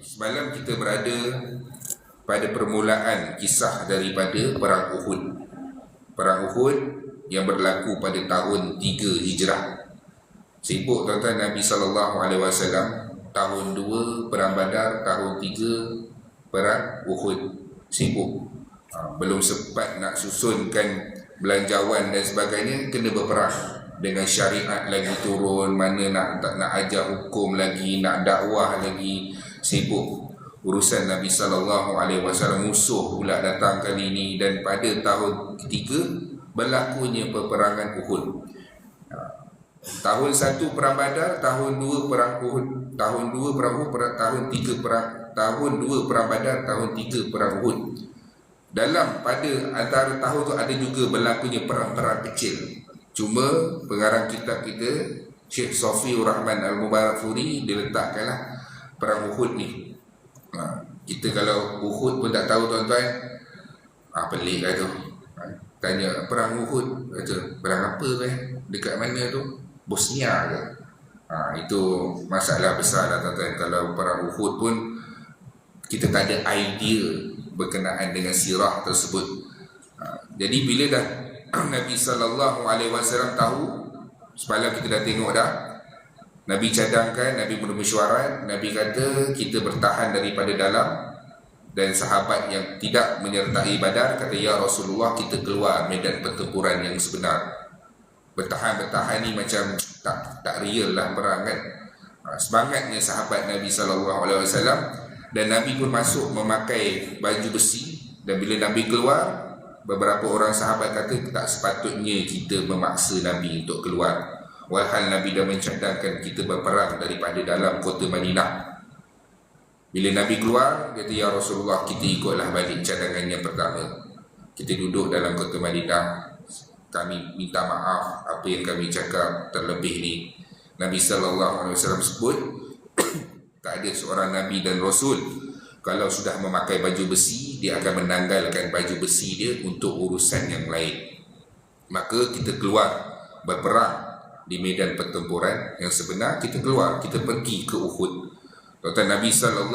Semalam kita berada pada permulaan kisah daripada Perang Uhud. Perang Uhud yang berlaku pada tahun 3 Hijrah. Sibuk tuan-tuan Nabi SAW. Tahun 2 Perang Badar, tahun 3 Perang Uhud. Sibuk. Belum sempat nak susunkan belanjawan dan sebagainya, kena berperang. Dengan syariat lagi turun, mana nak ajar hukum lagi, nak dakwah lagi, sibuk urusan Nabi SAW. Musuh pula datang kali ini. Dan pada tahun ketiga berlakunya peperangan Uhud. Tahun 1 Perang Badar, tahun 2 Perang Uhud, tahun 2 Perang Uhud, tahun 3 Perang, tahun 2 Perang Badar, tahun 3 Perang Uhud. Dalam pada antara tahun tu ada juga berlakunya perang-perang kecil. Cuma pengarang kitab kita, Syekh Safiur Rahman Al-Mubarakfuri, dia letakkanlah Perang Uhud ni. Kita kalau Uhud pun tak tahu tuan-tuan, pelik lah tu. Tanya Perang Uhud, kata perang apa dekat mana tu? Bosnia ke? Itu masalah besar lah tuan-tuan. Kalau Perang Uhud pun kita tak ada idea berkenaan dengan sirah tersebut. Jadi bila dah Nabi SAW tahu, semalam kita dah tengok dah, Nabi cadangkan, Nabi bermesyuarat, Nabi kata kita bertahan daripada dalam. Dan sahabat yang tidak menyertai Badar kata, ya Rasulullah, kita keluar medan pertempuran yang sebenar. Bertahan-bertahan ni macam tak real lah perang kan. Semangatnya sahabat Nabi SAW. Dan Nabi pun masuk memakai baju besi. Dan bila Nabi keluar, beberapa orang sahabat kata tak sepatutnya kita memaksa Nabi untuk keluar. Walhal Nabi dah mencadangkan kita berperang daripada dalam kota Madinah. Bila Nabi keluar, dia kata, ya Rasulullah, kita ikutlah balik cadangan yang pertama. Kita duduk dalam kota Madinah. Kami minta maaf apa yang kami cakap terlebih ni. Nabi SAW sebut, tak ada seorang Nabi dan Rasul kalau sudah memakai baju besi, dia akan menanggalkan baju besi dia untuk urusan yang lain. Maka kita keluar berperang di medan pertempuran yang sebenar. Kita keluar, kita pergi ke Uhud. Tuan Nabi SAW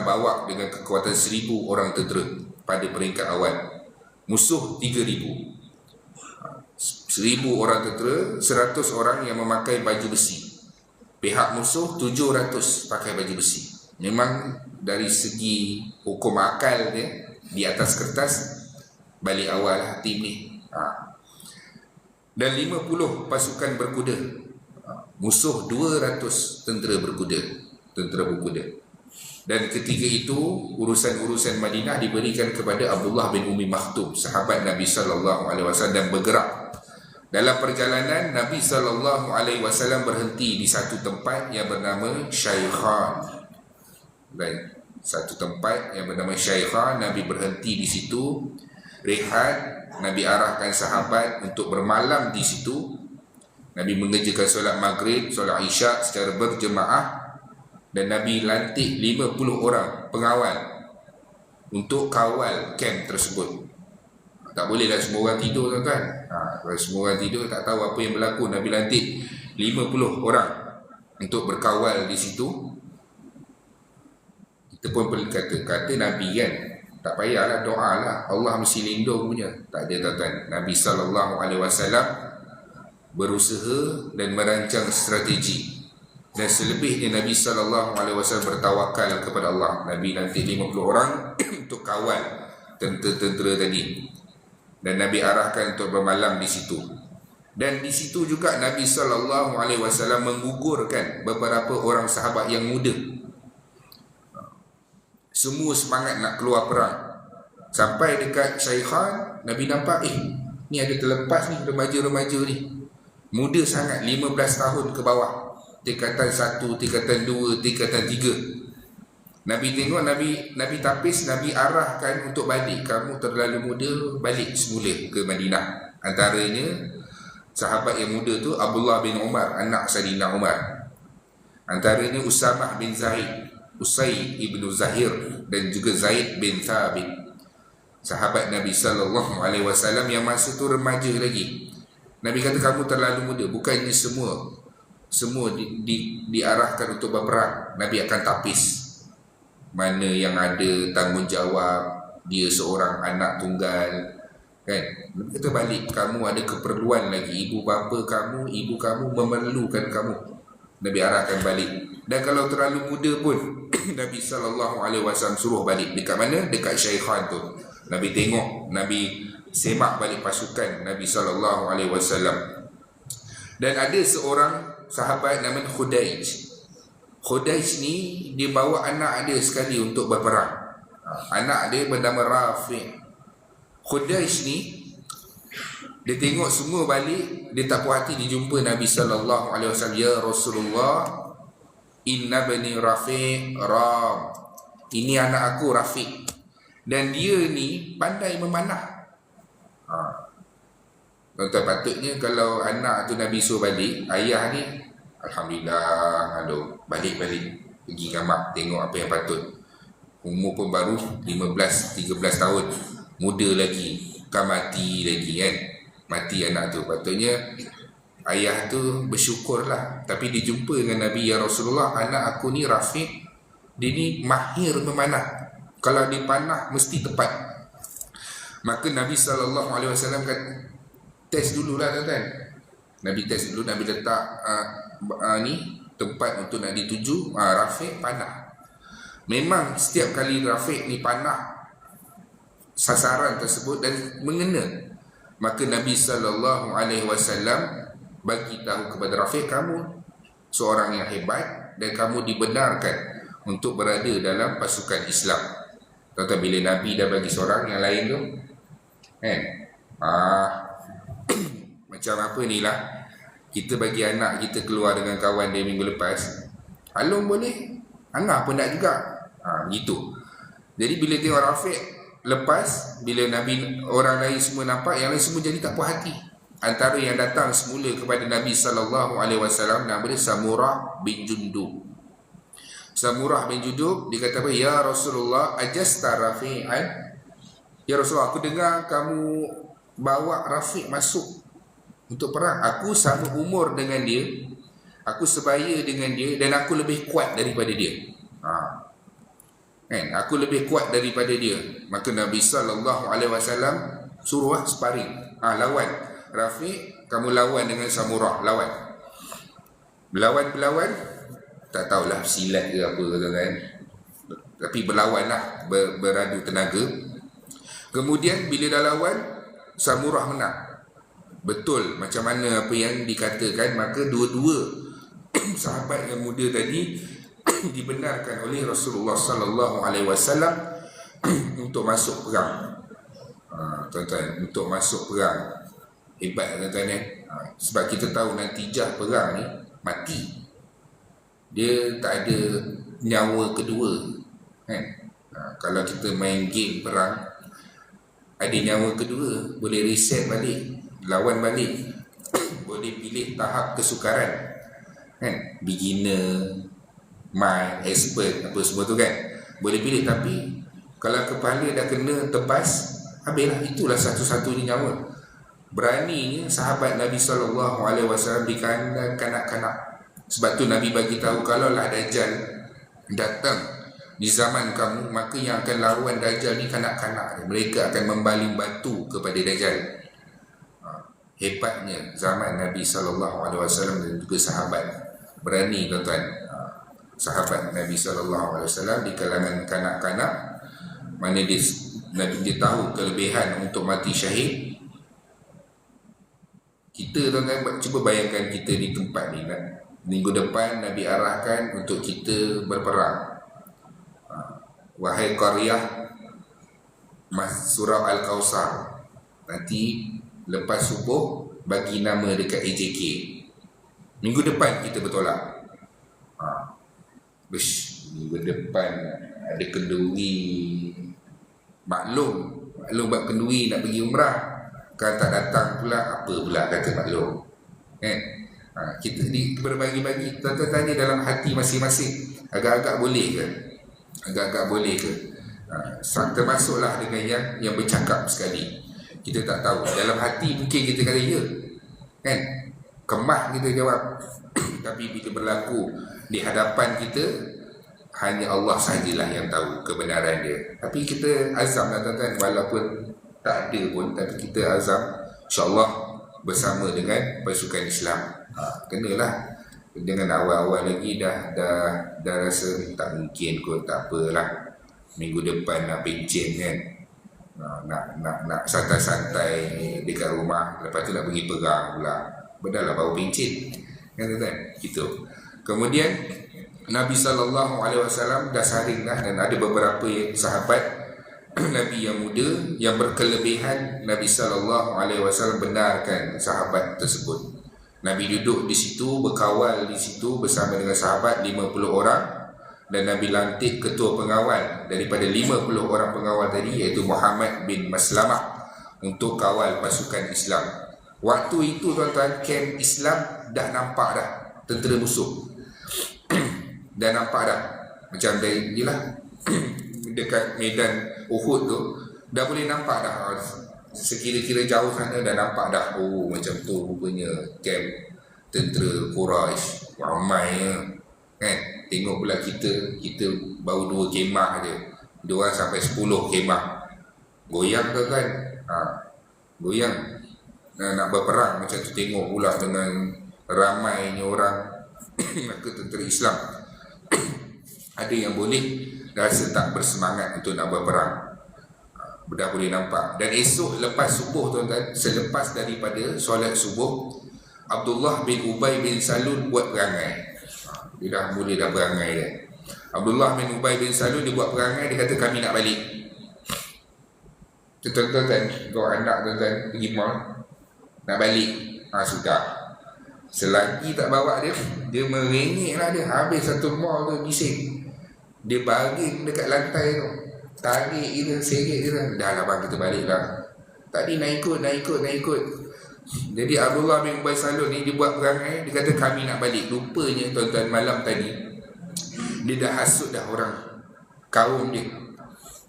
bawa dengan kekuatan 1,000 orang tentera pada peringkat awal. Musuh 3,000. 1,000 orang tentera, 100 orang yang memakai baju besi. Pihak musuh 700 pakai baju besi. Memang dari segi hukum akal dia, di atas kertas, balik awal lah tim ni. Dan 50 pasukan berkuda. Musuh 200 tentera berkuda. Dan ketika itu urusan-urusan Madinah diberikan kepada Abdullah bin Umi Maktum, sahabat Nabi SAW, dan bergerak. Dalam perjalanan, Nabi SAW berhenti di satu tempat yang bernama Syaikhan. Dan satu tempat yang bernama Syaikhan, Nabi berhenti di situ, rehat. Nabi arahkan sahabat untuk bermalam di situ. Nabi mengerjakan solat maghrib, solat isyak secara berjemaah. Dan Nabi lantik 50 orang pengawal untuk kawal kamp tersebut. Tak bolehlah semua orang tidur tuan-tuan. Kalau semua orang tidur tak tahu apa yang berlaku. Nabi lantik 50 orang untuk berkawal di situ. Kita pun perlu kata Nabi kan, tak payahlah doa lah, Allah mesti lindung punya. Tak ada tuan-tuan. Nabi SAW berusaha dan merancang strategi. Dan selebihnya Nabi SAW bertawakal kepada Allah. Nabi nanti 50 orang untuk kawal tentera-tentera tadi. Dan Nabi arahkan untuk bermalam di situ. Dan di situ juga Nabi SAW menggugurkan beberapa orang sahabat yang muda. Semua semangat nak keluar perang. Sampai dekat Syaikhan, Nabi nampak, ni ada terlepas ni remaja-remaja ni. Muda sangat, 15 tahun ke bawah. Tingkatan 1, tingkatan 2, tingkatan 3. Nabi tengok, Nabi tapis, Nabi arahkan untuk balik. Kamu terlalu muda, balik semula ke Madinah. Antaranya sahabat yang muda tu Abdullah bin Umar, anak Sayyidina Umar. Antaranya Usamah bin Zaid, Usaid ibn Zahir, dan juga Zaid bin Thabit, sahabat Nabi SAW yang masa tu remaja lagi. Nabi kata, kamu terlalu muda. Bukannya semua diarahkan untuk berperang, Nabi akan tapis. mana yang ada tanggungjawab, dia seorang anak tunggal, kan? Kita balik, kamu ada keperluan lagi, ibu kamu memerlukan kamu, Nabi arahkan balik. Dan kalau terlalu muda pun Nabi SAW suruh balik. Dekat mana? Dekat Syaikhan tu. Nabi tengok, Nabi semak balik pasukan Nabi SAW. Dan ada seorang sahabat namanya Khudaij. Khudaij ni dia bawa anak dia sekali untuk berperang. Anak dia bernama Rafi'. Khudaij ni dia tengok semua balik, dia tak puas hati, dia jumpa Nabi SAW. Ya Rasulullah, inna bani Rafi' ram. Ini anak aku Rafi', dan dia ni pandai memanah. Tuan-tuan, patutnya kalau anak tu Nabi suruh balik, ayah ni alhamdulillah, balik pergi dengan mak, tengok apa yang patut. Umur pun baru 15-13 tahun, muda lagi, kan mati lagi kan, mati anak tu. Patutnya ayah tu bersyukurlah. Tapi dia jumpa dengan Nabi, ya Rasulullah, anak aku ni Rafiq, dia ni mahir memanah, kalau dia panah mesti tepat. Maka Nabi SAW kata, test dululah tuan-tuan. Nabi test dulu, Nabi letak ni tempat untuk nak dituju, Rafiq panah. Memang setiap kali Rafiq ni panah sasaran tersebut dan mengena. Maka Nabi SAW bagi tahu kepada Rafiq, kamu seorang yang hebat dan kamu dibenarkan untuk berada dalam pasukan Islam. Tuan-tuan, bila Nabi dah bagi seorang, yang lain tu kan, macam apa ni lah, kita bagi anak kita keluar dengan kawan dia minggu lepas, Alung boleh, Angah pun nak juga, gitu. Jadi bila tengok Rafiq lepas, bila Nabi, orang lain semua nampak, yang lain semua jadi tak puas hati. Antara yang datang semula kepada Nabi SAW, nama dia Samurah bin Jundub. Samurah bin Jundub, dia kata apa? Ya Rasulullah, ajasta Rafi'an. Ya Rasulullah, aku dengar kamu bawa Rafiq masuk untuk perang. Aku sama umur dengan dia, aku sebaya dengan dia, dan aku lebih kuat daripada dia. Kan? Aku lebih kuat daripada dia. Maka Nabi SAW suruh sparring, lawan Rafiq, kamu lawan dengan Samurah, lawan. Berlawan, tak tahulah silat ke apa kan, tapi berlawan lah, beradu tenaga. Kemudian bila dah lawan, Samurah menang. Betul macam mana apa yang dikatakan. Maka dua-dua sahabat yang muda tadi dibenarkan oleh Rasulullah SAW untuk masuk perang. Tuan-tuan, untuk masuk perang. Hebat tuan-tuan. Sebab kita tahu natijah perang ni mati. Dia tak ada nyawa kedua kan? Kalau kita main game perang, ada nyawa kedua, boleh reset balik, lawan balik. Boleh pilih tahap kesukaran kan, beginner, mild, expert, apa semua tu kan, boleh pilih. Tapi kalau kepala dah kena tebas, habislah. Itulah satu-satunya nyawa. Beraninya sahabat Nabi SAW di kanak-kanak. Sebab tu Nabi bagi tahu, kalaulah Dajjal datang di zaman kamu, maka yang akan lawan Dajjal ni kanak-kanak. Mereka akan membaling batu kepada Dajjal. Hebatnya zaman Nabi SAW dan juga sahabat. Berani tuan-tuan. Sahabat Nabi SAW di kalangan kanak-kanak, mana Nabi dia tahu kelebihan untuk mati syahid. Kita tuan-tuan, cuba bayangkan kita di tempat ni. Minggu depan Nabi arahkan untuk kita berperang. Wahai Qaryah, surah Al-Kawthar, nanti lepas subuh bagi nama dekat AJK. Minggu depan kita bertolak. Minggu depan ada kenduri. Maklum buat kenduri nak pergi umrah, kan tak datang pula, apa pula kata maklum kan? Kita berbagi-bagi. Tuan-tuan tanya dalam hati masing-masing, agak-agak boleh ke? Agak-agak boleh ke? Termasuklah dengan yang bercakap sekali. Kita tak tahu. Dalam hati mungkin kita kata ya kan? Kemah kita jawab. Tapi bila berlaku di hadapan kita, hanya Allah sahajalah yang tahu kebenaran dia. Tapi kita azam lah tuan-tuan, walaupun tak ada pun, tapi kita azam insyaAllah bersama dengan pasukan Islam. Kenalah. Dengan awal-awal lagi dah rasa tak mungkin kot, tak apalah, minggu depan nak pencen kan, nak santai-santai dekat rumah, lepas tu nak pergi perang pula, benar lah baru pencen kan tuan-tuan, gitu. Kemudian Nabi SAW dah saring dah, dan ada beberapa sahabat Nabi yang muda yang berkelebihan. Nabi SAW benarkan sahabat tersebut. Nabi duduk di situ, berkawal di situ bersama dengan sahabat 50 orang, dan Nabi lantik ketua pengawal daripada 50 orang pengawal tadi, iaitu Muhammad bin Maslamah, untuk kawal pasukan Islam. Waktu itu tuan-tuan, kamp Islam dah nampak dah tentera musuh. Dah nampak dah, macam dari inilah dekat medan Uhud tu dah boleh nampak dah, sekira-kira jauh sana dah nampak dah, oh macam tu rupanya kamp tentera Quraisy, ramai kan. Tengok pula kita baru 2 kemah je, 2 sampai 10 kemah, goyang ke kan, goyang. Nak berperang macam tu, tengok pula dengan ramainya orang ke tentera Islam. Ada yang boleh rasa tak bersemangat untuk nak berperang, dah boleh nampak. Dan esok lepas subuh tuan-tuan, selepas daripada solat subuh, Abdullah bin Ubay bin Salul buat perangai. Dia dah boleh dah perangai dah. Abdullah bin Ubay bin Salul dia buat perangai, dia kata kami nak balik. Tuan-tuan, kau anak tuan-tuan pergi mall nak balik, sudah. Selagi tak bawa dia merengek lah dia. Habis satu mall tu bising, dia baring dekat lantai tu, tarik dia, seret dia, dah lah bang, kita balik lah. Tadi nak ikut. Jadi Abdullah bin Ubay Salul ni dia buat perangai, dia kata kami nak balik. Rupanya tuan-tuan, malam tadi dia dah hasut dah orang kaum dia.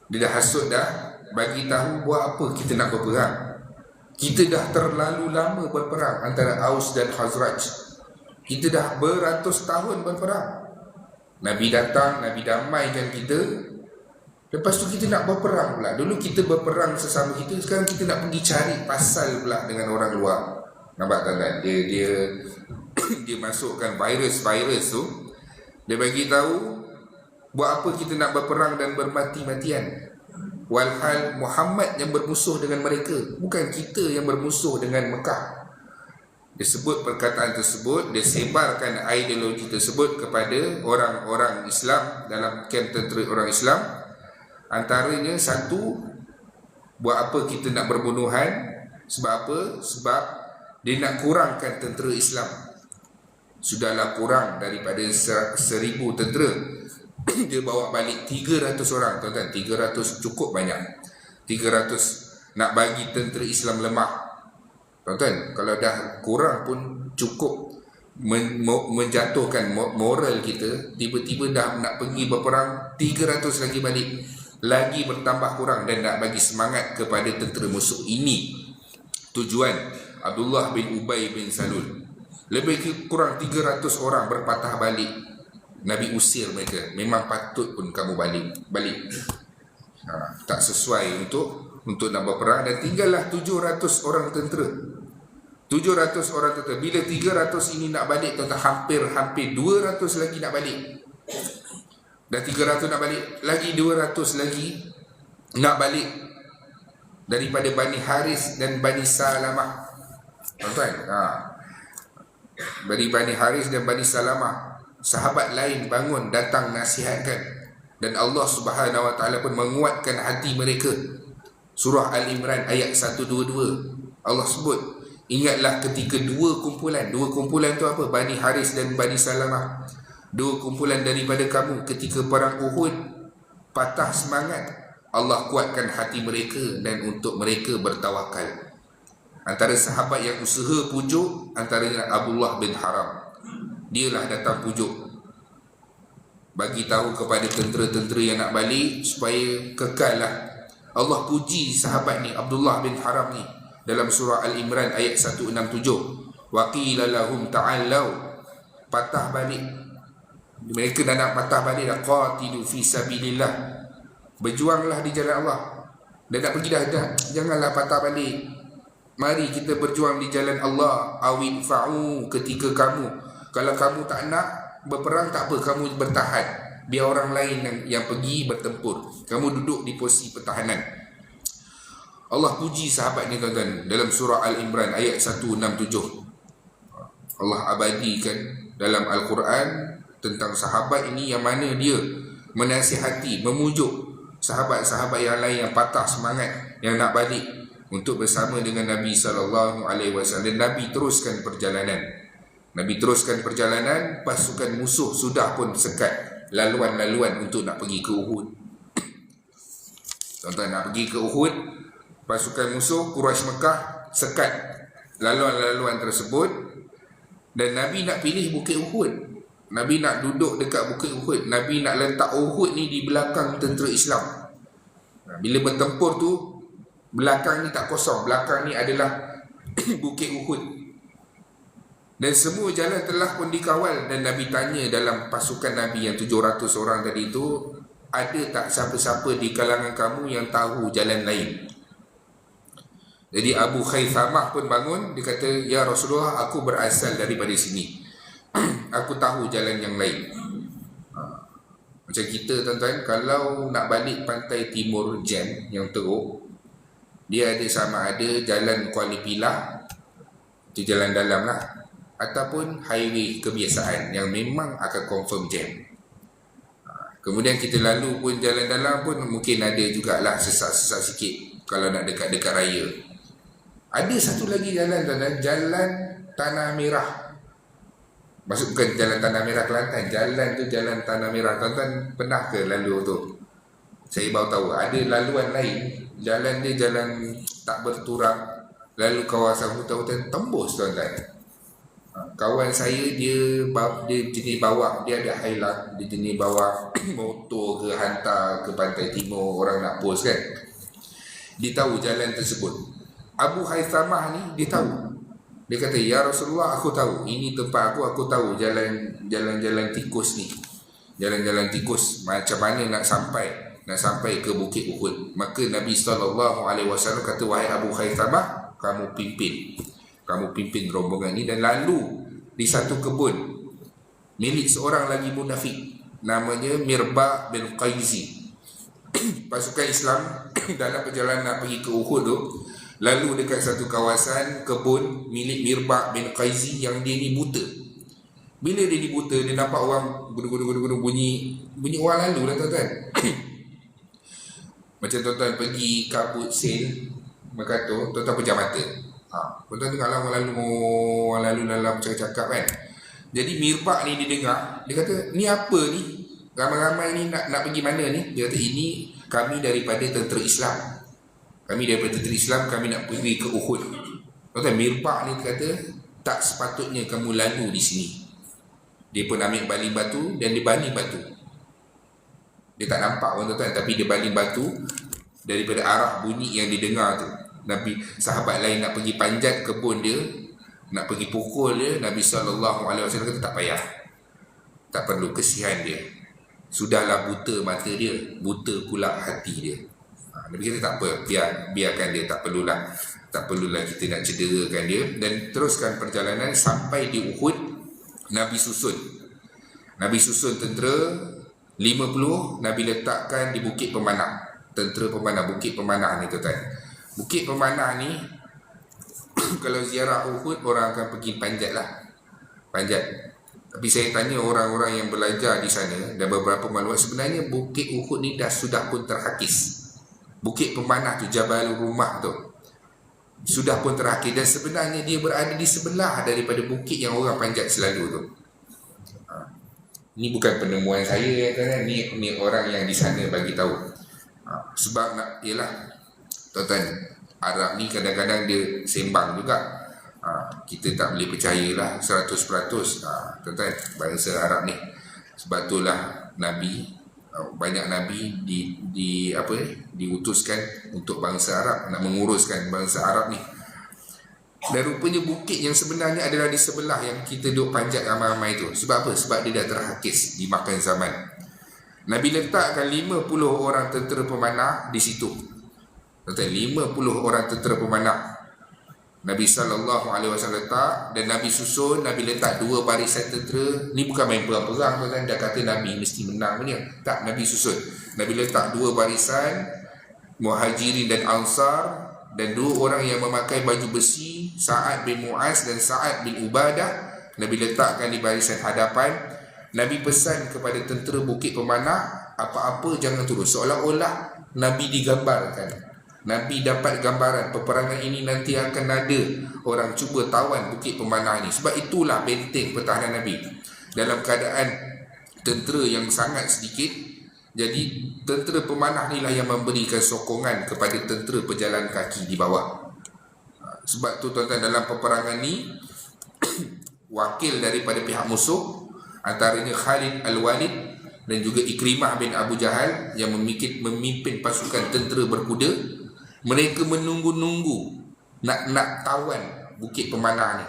Dia dah hasut dah, bagi tahu buat apa kita nak berperang. Kita dah terlalu lama berperang antara Aus dan Khazraj. Kita dah beratus tahun berperang. Nabi datang, Nabi damaikan kita. Lepas tu kita nak berperang pula. Dulu kita berperang sesama kita, sekarang kita nak pergi cari pasal pula dengan orang luar. Nampak tak? Dia masukkan virus tu. Dia bagi tahu buat apa kita nak berperang dan bermati-matian. Walhal Muhammad yang bermusuh dengan mereka, bukan kita yang bermusuh dengan Mekah. Dia sebut perkataan tersebut, dia sebarkan ideologi tersebut kepada orang-orang Islam dalam kamp tentera orang Islam. Antaranya satu, buat apa kita nak berbunuhan? Sebab apa? Sebab dia nak kurangkan tentera Islam. Sudahlah kurang daripada 1,000 tentera, dia bawa balik 300 orang. Tuan-tuan, 300 cukup banyak. 300 nak bagi tentera Islam lemah. Tuan-tuan, kalau dah kurang pun cukup menjatuhkan moral kita. Tiba-tiba dah nak pergi berperang, 300 lagi balik, lagi bertambah kurang, dan nak bagi semangat kepada tentera musuh. Ini tujuan Abdullah bin Ubay bin Salul. Lebih kurang 300 orang berpatah balik. Nabi usir mereka, memang patut pun kamu balik. Tak sesuai untuk nak berperang. Dan tinggallah 700 orang tentera. 700 orang tentera. Bila 300 ini nak balik, tuan-tuan, hampir 200 lagi nak balik. Dah 300 nak balik, lagi 200 lagi nak balik daripada Bani Haris dan Bani Salamah. Tuan-tuan, dari Bani Haris dan Bani Salamah, sahabat lain bangun datang nasihatkan, dan Allah Subhanahu Wa Taala pun menguatkan hati mereka. Surah Al-Imran ayat 122, Allah sebut, ingatlah ketika dua kumpulan tu apa? Bani Haris dan Bani Salamah, dua kumpulan daripada kamu ketika perang Uhud patah semangat, Allah kuatkan hati mereka dan untuk mereka bertawakal. Antara sahabat yang usaha pujuk antaranya Abdullah bin Haram. Dialah datang pujuk, bagi tahu kepada tentera-tentera yang nak balik supaya kekal lah. Allah puji sahabat ni, Abdullah bin Haram ni, dalam surah Al-Imran ayat 167. Wa qila lahum ta'allau, patah balik. Mereka dah nak patah balik dah. Qatilu fi sabilillah, berjuanglah di jalan Allah. Dah nak pergi dah. Janganlah patah balik. Mari kita berjuang di jalan Allah. Awin fa'u, ketika kamu, kalau kamu tak nak berperang, tak apa, kamu bertahan, biar orang lain yang pergi bertempur, kamu duduk di posisi pertahanan. Allah puji sahabat ni tuan-tuan dalam surah Al-Imran ayat 167. Allah abadikan dalam Al-Quran tentang sahabat ini, yang mana dia menasihati, memujuk sahabat-sahabat yang lain yang patah semangat, yang nak balik untuk bersama dengan Nabi SAW. Dan Nabi teruskan perjalanan. Pasukan musuh sudah pun sekat laluan-laluan untuk nak pergi ke Uhud. Tuan-tuan, nak pergi ke Uhud, pasukan musuh Quraisy Mekah sekat laluan-laluan tersebut. Dan Nabi nak pilih Bukit Uhud. Nabi nak duduk dekat Bukit Uhud. Nabi nak letak Uhud ni di belakang tentera Islam. Bila bertempur tu, belakang ni tak kosong. Belakang ni adalah Bukit Uhud. Dan semua jalan telah pun dikawal. Dan Nabi tanya dalam pasukan Nabi yang 700 orang tadi tu, ada tak siapa-siapa di kalangan kamu yang tahu jalan lain? Jadi Abu Khaythamah pun bangun. Dia kata, ya Rasulullah, aku berasal daripada sini. Aku tahu jalan yang lain. Macam kita tuan-tuan, kalau nak balik pantai timur jam yang teruk, dia ada sama ada jalan Kuala Pilah, itu jalan dalam lah, ataupun highway kebiasaan yang memang akan confirm jam. Kemudian kita lalu pun jalan dalam pun mungkin ada jugalah sesak-sesak sikit kalau nak dekat-dekat raya. Ada satu lagi jalan tuan-tuan, jalan Tanah Merah. Maksud bukan jalan Tanah Merah Kelantan, jalan tu jalan Tanah Merah. Tuan-tuan pernah ke lalu tu? Saya baru tahu ada laluan lain. Jalan dia jalan tak berturang, lalu kawasan hutan-hutan tembus tuan-tuan. Kawan saya dia jenis bawa, dia ada highlight, dia jenis bawa motor ke hantar ke pantai timur, orang nak post kan. Dia tahu jalan tersebut. Abu Haythamah ni dia tahu. Dia kata, ya Rasulullah, aku tahu. Ini tempat aku tahu jalan-jalan tikus ni. Jalan-jalan tikus. Macam mana nak sampai ke Bukit Uhud. Maka Nabi SAW kata, wahai Abu Haythamah, kamu pimpin rombongan ni. Dan lalu di satu kebun milik seorang lagi munafik, namanya Mirba bin Qaizi. Pasukan Islam dalam perjalanan nak pergi ke Uhud tu, lalu dekat satu kawasan kebun milik Mirba bin Qaizi yang dia ni buta. Bila dia ni buta, dia nampak orang gudu-gudu bunyi orang lalu lah tuan-tuan. Macam tuan-tuan pergi kabut sale Mercato, tuan-tuan pejam mata. Tuan-tuan tengoklah orang lalu dalam cakap-cakap kan. Jadi Mirba ni dia dengar, dia kata, ni apa ni? Ramai-ramai ni nak pergi mana ni? Dia kata, ini kami daripada tentera Islam. Kami nak pergi ke Uhud. Tuan-tuan, Mirba ni kata, tak sepatutnya kamu lalu di sini. Dia pun ambil baling batu dan dia baling batu. Dia tak nampak tuan-tuan, tapi dia baling batu daripada arah bunyi yang didengar tu. Nabi, sahabat lain nak pergi panjat kebun dia, nak pergi pukul dia, Nabi SAW kata tak payah, tak perlu, kesian dia. Sudahlah buta mata dia, buta pula hati dia. Nabi kata tak apa, biarkan dia, tak perlulah kita nak cederakan dia. Dan teruskan perjalanan sampai di Uhud. Nabi susun tentera 50, Nabi letakkan di Bukit Pemanah. Tentera pemanah, Bukit Pemanah ni tuan-tuan. Bukit Pemanah ni kalau ziarah Uhud, orang akan pergi panjat. Tapi saya tanya orang-orang yang belajar di sana dan beberapa maklumat, sebenarnya Bukit Uhud ni sudah pun terhakis. Bukit Pemanah tu, Jabal Rumah tu, sudah pun terhakis. Dan sebenarnya dia berada di sebelah daripada bukit yang orang panjat selalu tu. Ini bukan penemuan saya kan? Ni orang yang di sana bagi tahu. Sebab yelah tuan-tuan, Arab ni kadang-kadang dia sembang juga. Kita tak boleh percayalah 100%, tuan-tuan, bangsa Arab ni. Sebab itulah banyak Nabi diutuskan untuk bangsa Arab, nak menguruskan bangsa Arab ni. Dan rupanya bukit yang sebenarnya adalah di sebelah yang kita duduk panjat ramai-ramai itu. Sebab apa? Sebab dia dah terhakis dimakan zaman. Nabi letakkan 50 orang tentera pemanah di situ. 50 orang tentera pemanah Nabi SAW letak, dan Nabi susun. Nabi letak 2 barisan tentera. Ni bukan main perang-perang tuan-tuan. Dah kata Nabi mesti menang punya. Tak, Nabi susun. Nabi letak 2 barisan, Muhajirin dan Ansar, dan 2 orang yang memakai baju besi, Sa'ad bin Mu'az dan Sa'ad bin Ubadah. Nabi letakkan di barisan hadapan. Nabi pesan kepada tentera Bukit Pemanah, apa-apa jangan turun. Seolah-olah Nabi digambarkan. Nabi dapat gambaran peperangan ini nanti akan ada orang cuba tawan Bukit Pemanah ini. Sebab itulah benteng pertahanan Nabi. Dalam keadaan tentera yang sangat sedikit, jadi tentera pemanah inilah yang memberikan sokongan kepada tentera pejalan kaki di bawah. Sebab tu tuan-tuan, dalam peperangan ni wakil daripada pihak musuh, antaranya Khalid Al-Walid dan juga Ikrimah bin Abu Jahal yang memimpin pasukan tentera berkuda. Mereka menunggu-nunggu nak tawan Bukit Pemanah ni.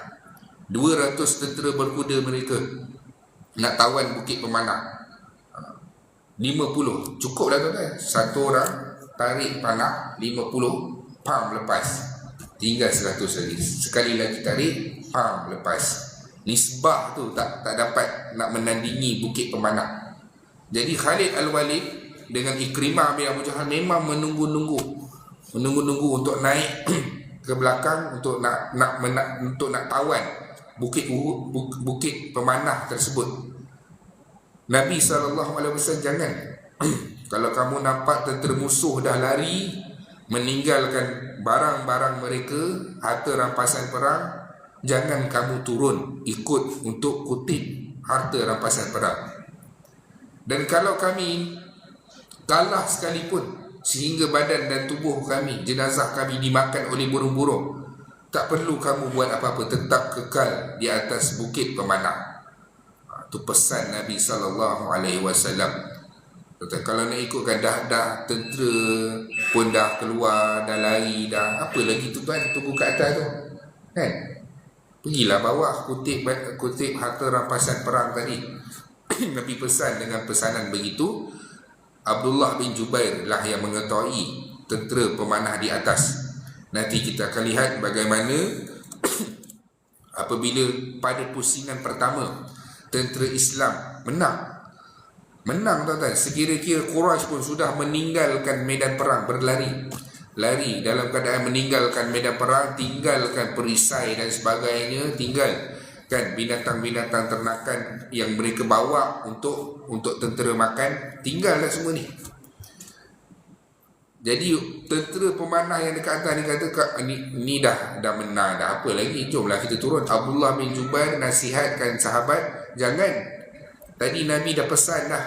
200 tentera berkuda mereka nak tawan Bukit Pemanah. 50 cukup dah tuan-tuan. Satu orang tarik panah, 50 pam lepas, tinggal 100 lagi. Sekali lagi tarik, pam lepas. Nisbah tu tak dapat nak menandingi Bukit Pemanah. Jadi Khalid Al-Walid dengan Ikrimah bin Abu Jahal memang menunggu-nunggu untuk naik ke belakang untuk nak tawan Bukit Pemanah tersebut. Nabi SAW jangan. Kalau kamu nampak tentera musuh dah lari, meninggalkan barang-barang mereka, harta rampasan perang, jangan kamu turun ikut untuk kutip harta rampasan perang. Dan kalau kami kalah sekalipun, sehingga badan dan tubuh kami, jenazah kami dimakan oleh burung-burung, tak perlu kamu buat apa-apa, tetap kekal di atas Bukit Pemanah. Itu pesan Nabi SAW. Kalau nak ikutkan dah tentera pun dah keluar, dah lari, dah apa lagi tu tuan, tunggu kat atas tu kan. Pergilah bawah kutip harta rampasan perang tadi. Nabi pesan dengan pesanan begitu. Abdullah bin Jubair lah yang mengetahui tentera pemanah di atas. Nanti kita akan lihat bagaimana apabila pada pusingan pertama tentera Islam menang tuan-tuan. Sekira-kira Quraisy pun sudah meninggalkan medan perang, lari dalam keadaan meninggalkan medan perang, tinggalkan perisai dan sebagainya, tinggalkan binatang-binatang ternakan yang mereka bawa untuk tentera makan, tinggallah semua ni. Jadi tentera pemanah yang dekat atas ni kata, ni dah menang dah, apa lagi, jomlah kita turun. Abdullah bin Jubair nasihatkan sahabat, jangan. Tadi Nabi dah pesan dah,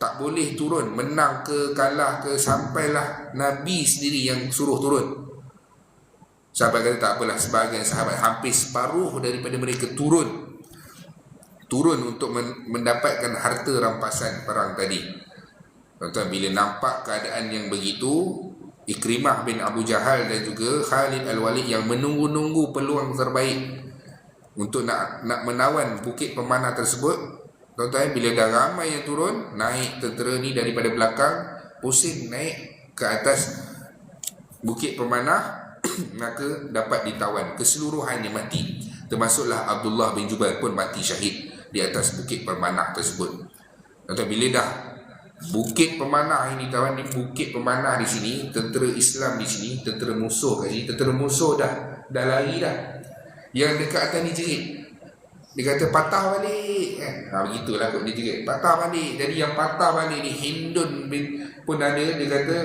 tak boleh turun, menang ke kalah ke, sampailah Nabi sendiri yang suruh turun. Sahabat kata tak apalah. Sebahagian sahabat, hampir separuh daripada mereka turun untuk mendapatkan harta rampasan perang tadi. Tuan-tuan, bila nampak keadaan yang begitu, Ikrimah bin Abu Jahal dan juga Khalid Al-Walid yang menunggu-nunggu peluang terbaik untuk nak menawan Bukit Pemanah tersebut. Tuan-tuan, bila dah ramai yang turun, naik tentera ni daripada belakang, pusing naik ke atas Bukit Pemanah, maka dapat ditawan, keseluruhannya mati. Termasuklah Abdullah bin Jubair pun mati syahid di atas Bukit Pemanah tersebut. Tuan-tuan, bila dah Bukit Pemanah ini kawan, ni Bukit Pemanah di sini, tentera Islam di sini, tentera musuh kat sini, tentera musuh dah lari dah. Yang dekat atas ni jerit, dia kata patah balik kan. Begitulah kot dia jerit, patah balik. Jadi yang patah balik ni Hindun pun ada, dia kata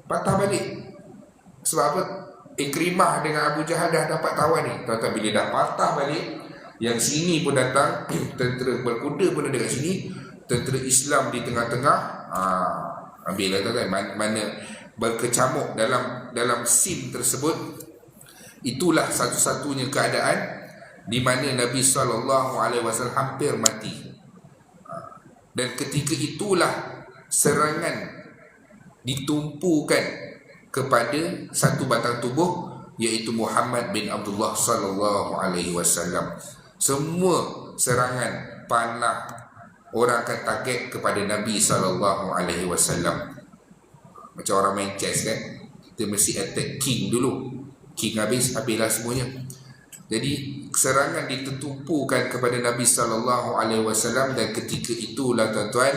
patah balik. Sebab apa? Ikrimah dengan Abu Jahal dah dapat tawan ni. Tuan-tuan, bila dah patah balik, yang sini pun datang, tentera berkuda pun ada kat sini, tentera Islam di tengah-tengah. Ambillah tuan-tuan, mana berkecamuk dalam scene tersebut. Itulah satu-satunya keadaan di mana Nabi SAW hampir mati. Dan ketika itulah serangan ditumpukan kepada satu batang tubuh iaitu Muhammad bin Abdullah sallallahu alaihi wasallam. Semua serangan panah orang akan target kepada Nabi sallallahu alaihi wasallam. Macam orang main chess kan, kita mesti attack king dulu. King habislah semuanya. Jadi serangan ditupukan kepada Nabi sallallahu alaihi wasallam, dan ketika itulah tuan-tuan,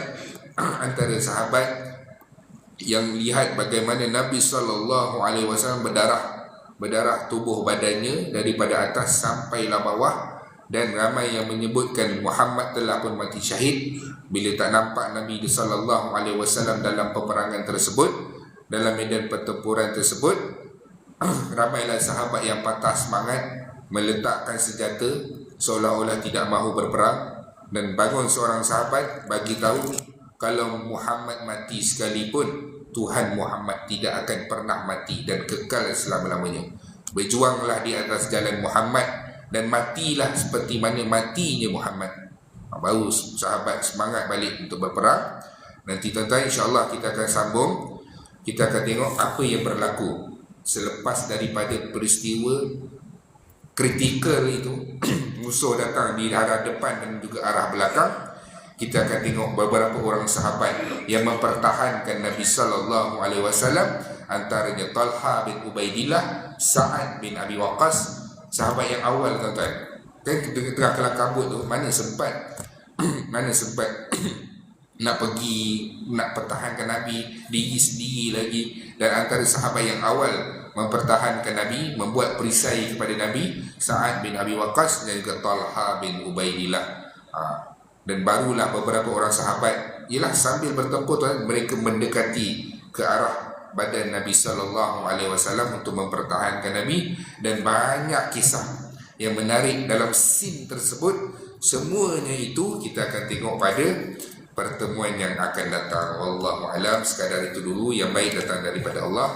antara sahabat yang lihat bagaimana Nabi sallallahu alaihi wasallam berdarah tubuh badannya daripada atas sampailah bawah, dan ramai yang menyebutkan Muhammad telah pun mati syahid bila tak nampak Nabi sallallahu alaihi wasallam dalam peperangan tersebut, dalam medan pertempuran tersebut. Ramailah sahabat yang patah semangat, meletakkan senjata seolah-olah tidak mahu berperang, dan bangun seorang sahabat bagi tahu kalau Muhammad mati sekalipun, Tuhan Muhammad tidak akan pernah mati dan kekal selama-lamanya. Berjuanglah di atas jalan Muhammad dan matilah seperti mana matinya Muhammad. Baru sahabat semangat balik untuk berperang. Nanti tuan-tuan, insya-Allah kita akan sambung. Kita akan tengok apa yang berlaku selepas daripada peristiwa kritikal itu. Musuh datang di arah depan dan juga arah belakang. Kita akan tengok beberapa orang sahabat yang mempertahankan Nabi sallallahu alaihi wasallam, antaranya Talha bin Ubaidillah, Sa'ad bin Abi Waqqas, sahabat yang awal tuan-tuan. Kan tengah kelam kabut tu, mana sempat nak pergi nak pertahankan Nabi diri sendiri lagi. Dan antara sahabat yang awal mempertahankan Nabi, membuat perisai kepada Nabi, Sa'ad bin Abi Waqqas dan juga Talha bin Ubaidillah. Dan barulah beberapa orang sahabat, ialah sambil bertempur tuan, mereka mendekati ke arah badan Nabi sallallahu alaihi wasallam untuk mempertahankan Nabi. Dan banyak kisah yang menarik dalam scene tersebut. Semuanya itu kita akan tengok pada pertemuan yang akan datang. Wallahu alam. Sekadar itu dulu. Yang baik datang daripada Allah,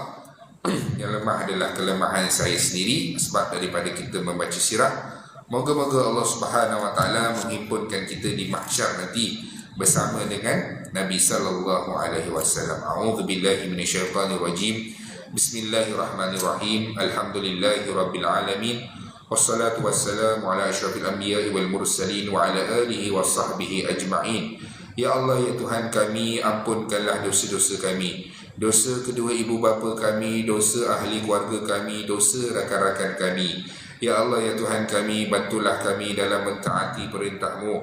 yang lemah adalah kelemahan saya sendiri sebab daripada kita membaca sirah. Moga-moga Allah Subhanahu wa taala menghimpunkan kita di mahsyar nanti bersama dengan Nabi sallallahu alaihi wasallam. A'udzubillahi minasyaitonir rajim. Bismillahirrahmanirrahim. Alhamdulillahirabbil alamin. Wassalatu wassalamu ala asyrafil anbiya'i wal mursalin wa ala alihi washabbihi ajma'in. Ya Allah, ya Tuhan kami, ampunkanlah dosa-dosa kami, dosa kedua ibu bapa kami, dosa ahli keluarga kami, dosa rakan-rakan kami. Ya Allah, ya Tuhan kami, bantulah kami dalam mentaati perintah-Mu,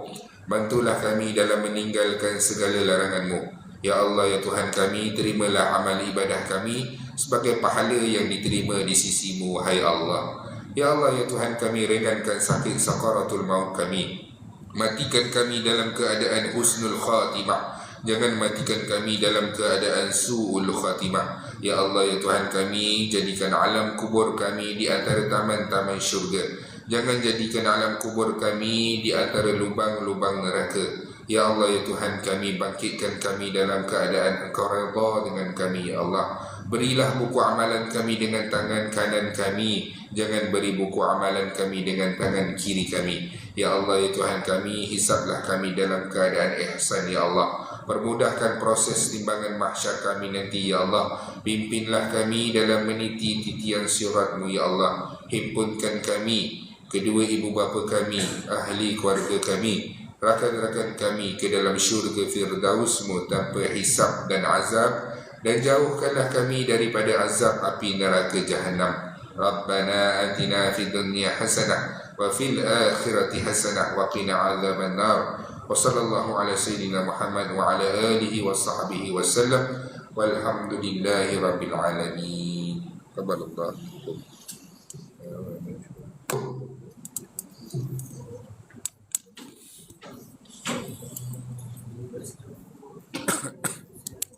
bantulah kami dalam meninggalkan segala larangan-Mu. Ya Allah, ya Tuhan kami, terimalah amal ibadah kami sebagai pahala yang diterima di sisi-Mu, wahai Allah. Ya Allah, ya Tuhan kami, ringankan sakit sakaratul maut kami, matikan kami dalam keadaan husnul khatimah, jangan matikan kami dalam keadaan su'ul khatimah. Ya Allah, ya Tuhan kami, jadikan alam kubur kami di antara taman-taman syurga, jangan jadikan alam kubur kami di antara lubang-lubang neraka. Ya Allah, ya Tuhan kami, bangkitkan kami dalam keadaan Engkau redha dengan kami. Ya Allah, berilah buku amalan kami dengan tangan kanan kami, jangan beri buku amalan kami dengan tangan kiri kami. Ya Allah, ya Tuhan kami, hisablah kami dalam keadaan ihsan. Ya Allah, permudahkan proses timbangan mahsyar kami nanti. Ya Allah, pimpinlah kami dalam meniti titian sirat-Mu. Ya Allah, himpunkan kami, kedua ibu bapa kami, ahli keluarga kami, rakan-rakan kami ke dalam syurga Firdaus-Mu tanpa hisab dan azab, dan jauhkanlah kami daripada azab api neraka Jahannam. Rabbana atina fid dunya hasanah wa fil akhirati hasanah wa qina adzaban nar. Wa sallallahu ala sayyidina Muhammad wa ala alihi wa sahbihi wa sallam. Walhamdulillahi rabbil alamin. Tabarakallah.